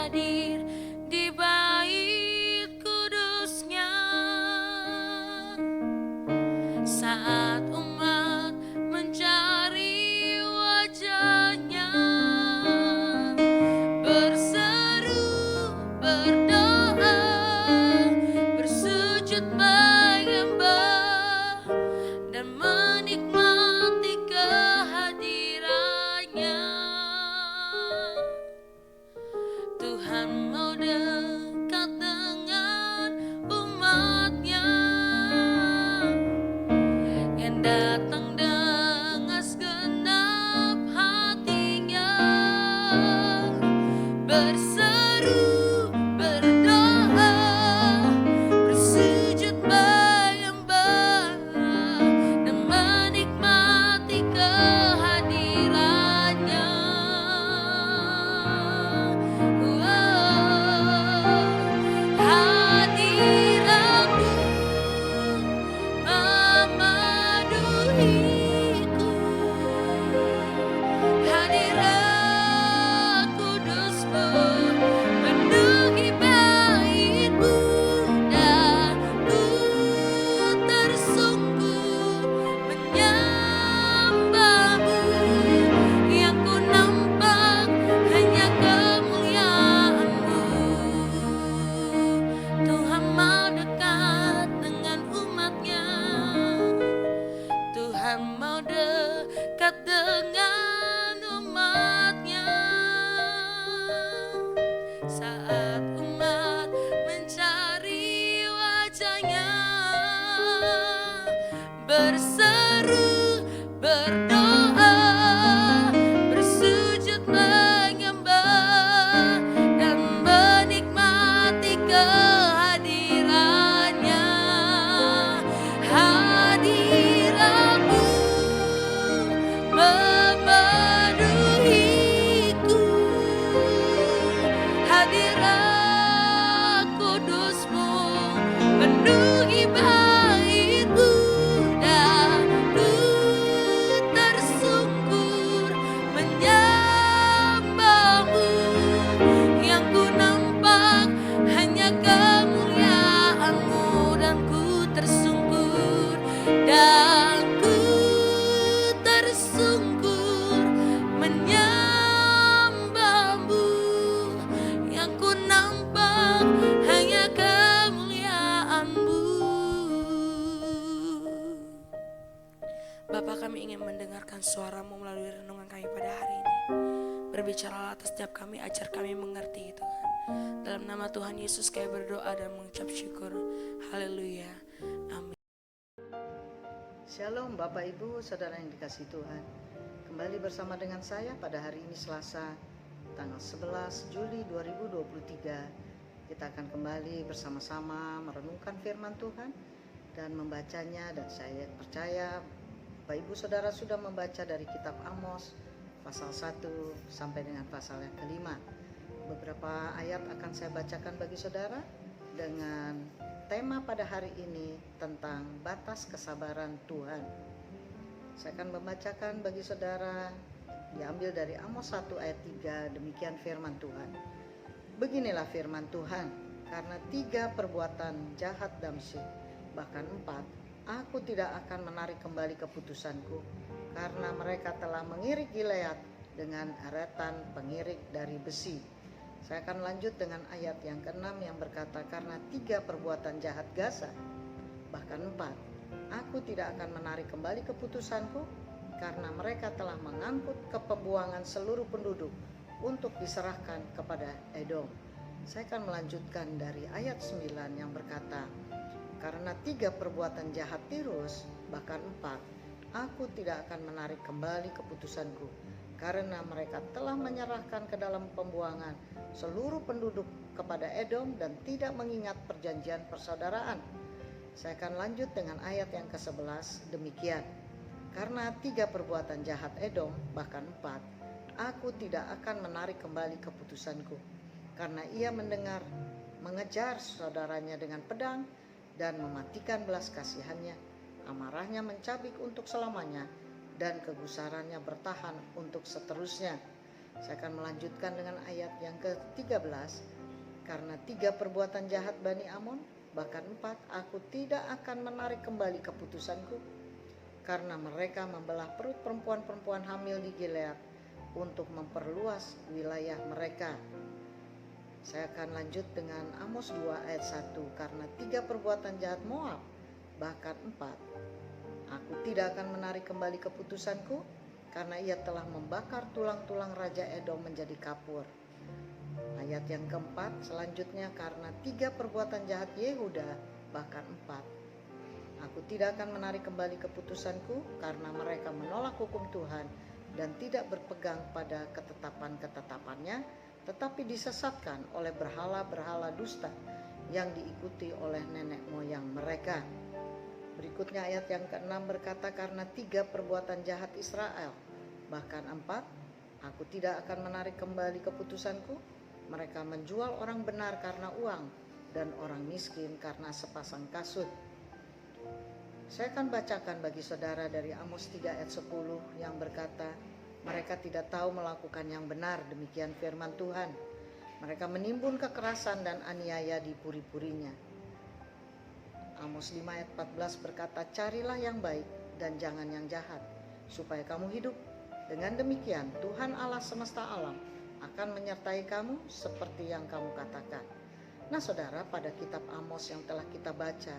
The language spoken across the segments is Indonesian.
hadir di bait kudusnya. Saat umat mencari wajahnya, berseru, berdoa, bersujud menyembah, dan menikmati kehadirannya. Tuhan mau dekat dengan umatnya yang datang dengan segenap hatinya, berseru, berdoa, bersujud menyembah, dan menikmati kehadirannya. Hadiratmu memenuhiku, hadirat kudusmu penuhi bait-Mu, dan ku tersungkur menyembah-Mu. Yang ku nampak hanya kemuliaan-Mu. Tuhan mau dekat dengan umatnya, Tuhan mau dekat dengan umatnya. Saat umat mencari wajahnya, berseru, berdoa, bersujud menyembah, dan menikmati kehadirannya. Hadirat-Mu memenuhiku, hadirat kudusmu penuhi bait-Mu, dan ku tersungkur menyembah-Mu. Yang ku nampak hanya kemuliaan-Mu, dan ku tersungkur, dan ku tersungkur menyembah-Mu. Yang ku nampak hanya kemuliaan-Mu. Bapa, kami ingin mendengarkan suara-Mu melalui renungan kami pada hari ini. Berbicaralah atas setiap kami, ajar kami mengerti, Tuhan. Dalam nama Tuhan Yesus kami berdoa dan mengucap syukur. Haleluya. Amin. Shalom Bapak Ibu Saudara yang dikasihi Tuhan. Kembali bersama dengan saya pada hari ini Selasa tanggal 11 Juli 2023. Kita akan kembali bersama-sama merenungkan firman Tuhan dan membacanya, dan saya percaya Bapak Ibu Saudara sudah membaca dari kitab Amos pasal 1 sampai dengan pasal yang kelima. Beberapa ayat akan saya bacakan bagi saudara dengan tema pada hari ini tentang batas kesabaran Tuhan. Saya akan membacakan bagi saudara, diambil dari Amos 1 ayat 3, demikian firman Tuhan. Beginilah firman Tuhan, karena 3 perbuatan jahat Damsyik, bahkan 4, aku tidak akan menarik kembali keputusanku, karena mereka telah mengirik Gilead dengan eretan pengirik dari besi. Saya akan lanjut dengan ayat yang ke-6 yang berkata, karena 3 perbuatan jahat Gaza, bahkan 4, aku tidak akan menarik kembali keputusanku, karena mereka telah mengangkut ke pembuangan seluruh penduduk untuk diserahkan kepada Edom. Saya akan melanjutkan dari ayat 9 yang berkata, karena 3 perbuatan jahat Tirus, bahkan 4, aku tidak akan menarik kembali keputusanku, karena mereka telah menyerahkan ke dalam pembuangan seluruh penduduk kepada Edom dan tidak mengingat perjanjian persaudaraan. Saya akan lanjut dengan ayat yang ke-11, demikian. Karena 3 perbuatan jahat Edom, bahkan 4, aku tidak akan menarik kembali keputusanku, karena ia mengejar saudaranya dengan pedang dan mematikan belas kasihannya. Amarahnya mencabik untuk selamanya, dan kegusarannya bertahan untuk seterusnya. Saya akan melanjutkan dengan ayat yang ke-13. Karena 3 perbuatan jahat Bani Amon, bahkan 4, aku tidak akan menarik kembali keputusanku. Karena mereka membelah perut perempuan-perempuan hamil di Gilead untuk memperluas wilayah mereka. Saya akan lanjut dengan Amos 2 ayat 1. Karena 3 perbuatan jahat Moab, bahkan 4, aku tidak akan menarik kembali keputusanku, karena ia telah membakar tulang-tulang Raja Edom menjadi kapur. Ayat yang keempat selanjutnya, karena 3 perbuatan jahat Yehuda, bahkan 4, aku tidak akan menarik kembali keputusanku, karena mereka menolak hukum Tuhan dan tidak berpegang pada ketetapan-ketetapannya, tetapi disesatkan oleh berhala-berhala dusta yang diikuti oleh nenek moyang mereka. Berikutnya ayat yang ke-6 berkata, karena 3 perbuatan jahat Israel, bahkan 4, aku tidak akan menarik kembali keputusanku. Mereka menjual orang benar karena uang dan orang miskin karena sepasang kasut. Saya akan bacakan bagi saudara dari Amos 3 ayat 10 yang berkata, mereka tidak tahu melakukan yang benar, demikian firman Tuhan. Mereka menimbun kekerasan dan aniaya di puri-purinya. Amos 5 ayat 14 berkata, carilah yang baik dan jangan yang jahat, supaya kamu hidup. Dengan demikian Tuhan Allah semesta alam akan menyertai kamu seperti yang kamu katakan. Nah saudara, pada kitab Amos yang telah kita baca,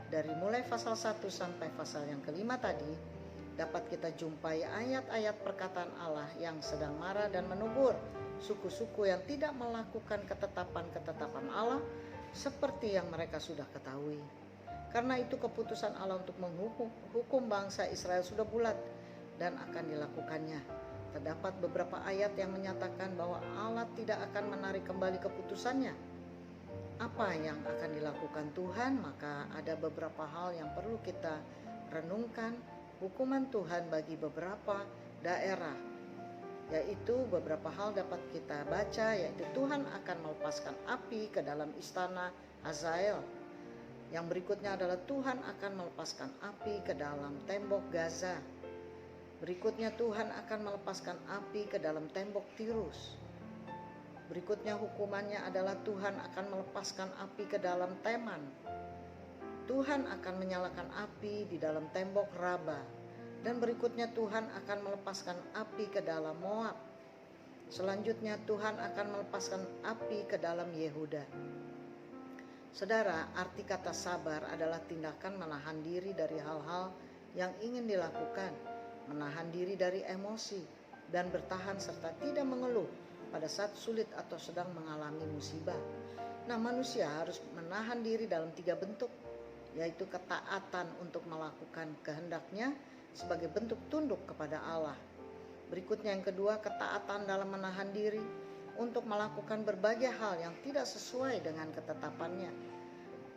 dari mulai pasal 1 sampai pasal yang kelima tadi, dapat kita jumpai ayat-ayat perkataan Allah yang sedang marah dan menegur suku-suku yang tidak melakukan ketetapan-ketetapan Allah seperti yang mereka sudah ketahui. Karena itu keputusan Allah untuk menghukum bangsa Israel sudah bulat dan akan dilakukannya. Terdapat beberapa ayat yang menyatakan bahwa Allah tidak akan menarik kembali keputusannya. Apa yang akan dilakukan Tuhan? Maka ada beberapa hal yang perlu kita renungkan. Hukuman Tuhan bagi beberapa daerah, yaitu beberapa hal dapat kita baca, yaitu Tuhan akan melepaskan api ke dalam istana Hazael. Yang berikutnya adalah Tuhan akan melepaskan api ke dalam tembok Gaza. Berikutnya Tuhan akan melepaskan api ke dalam tembok Tirus. Berikutnya hukumannya adalah Tuhan akan melepaskan api ke dalam Teman. Tuhan akan menyalakan api di dalam tembok Raba. Dan berikutnya Tuhan akan melepaskan api ke dalam Moab. Selanjutnya Tuhan akan melepaskan api ke dalam Yehuda. Saudara, arti kata sabar adalah tindakan menahan diri dari hal-hal yang ingin dilakukan, menahan diri dari emosi, dan bertahan serta tidak mengeluh pada saat sulit atau sedang mengalami musibah. Nah, manusia harus menahan diri dalam 3 bentuk, yaitu ketaatan untuk melakukan kehendaknya sebagai bentuk tunduk kepada Allah. Berikutnya yang kedua, ketaatan dalam menahan diri untuk melakukan berbagai hal yang tidak sesuai dengan ketetapannya.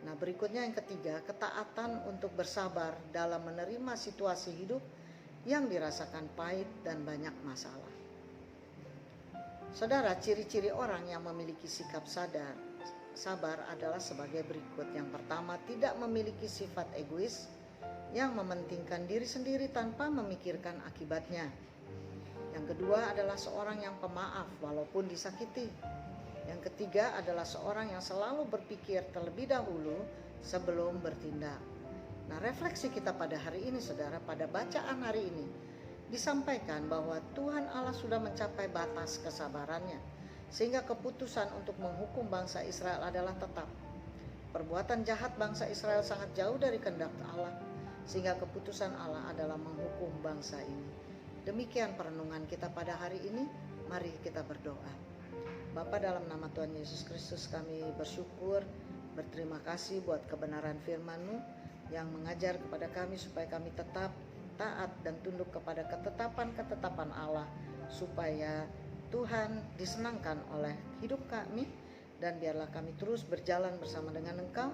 Nah, berikutnya yang ketiga, ketaatan untuk bersabar dalam menerima situasi hidup yang dirasakan pahit dan banyak masalah. Saudara, ciri-ciri orang yang memiliki sikap sabar adalah sebagai berikut. Yang pertama, tidak memiliki sifat egois yang mementingkan diri sendiri tanpa memikirkan akibatnya. Yang kedua adalah seorang yang pemaaf walaupun disakiti. Yang ketiga adalah seorang yang selalu berpikir terlebih dahulu sebelum bertindak. Nah, refleksi kita pada hari ini saudara, pada bacaan hari ini disampaikan bahwa Tuhan Allah sudah mencapai batas kesabarannya, sehingga keputusan untuk menghukum bangsa Israel adalah tetap. Perbuatan jahat bangsa Israel sangat jauh dari kehendak Allah, sehingga keputusan Allah adalah menghukum bangsa ini. Demikian perenungan kita pada hari ini. Mari kita berdoa. Bapa, dalam nama Tuhan Yesus Kristus kami bersyukur, berterima kasih buat kebenaran firman-Mu yang mengajar kepada kami supaya kami tetap taat dan tunduk kepada ketetapan-ketetapan Allah, supaya Tuhan disenangkan oleh hidup kami, dan biarlah kami terus berjalan bersama dengan Engkau,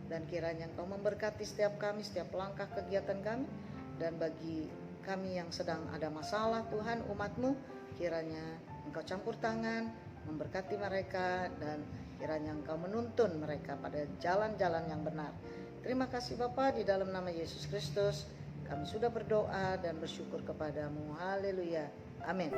dan kiranya Engkau memberkati setiap kami, setiap langkah kegiatan kami. Dan bagi kami yang sedang ada masalah, Tuhan, umat-Mu, kiranya Engkau campur tangan, memberkati mereka, dan kiranya Engkau menuntun mereka pada jalan-jalan yang benar. Terima kasih Bapa, di dalam nama Yesus Kristus kami sudah berdoa dan bersyukur kepadamu. Haleluya. Amin.